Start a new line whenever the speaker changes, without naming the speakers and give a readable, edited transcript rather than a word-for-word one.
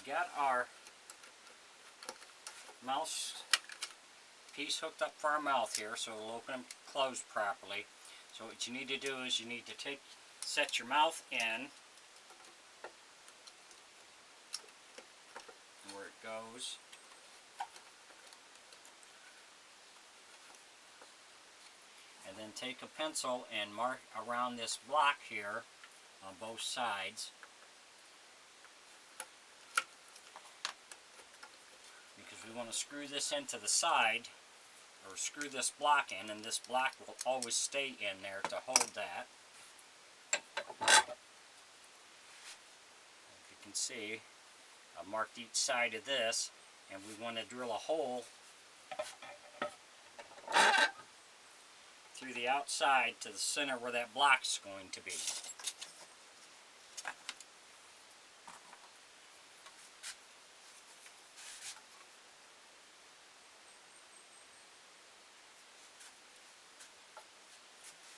We got our mouse piece hooked up for our mouth here, so it'll open and close properly. So what you need to do is you need to set your mouth in where it goes. And then take a pencil and mark around this block here on both sides. Because we want to screw this into the side, or screw this block in, and this block will always stay in there to hold that. As you can see, I've marked each side of this, and we want to drill a hole through the outside to the center where that block's going to be.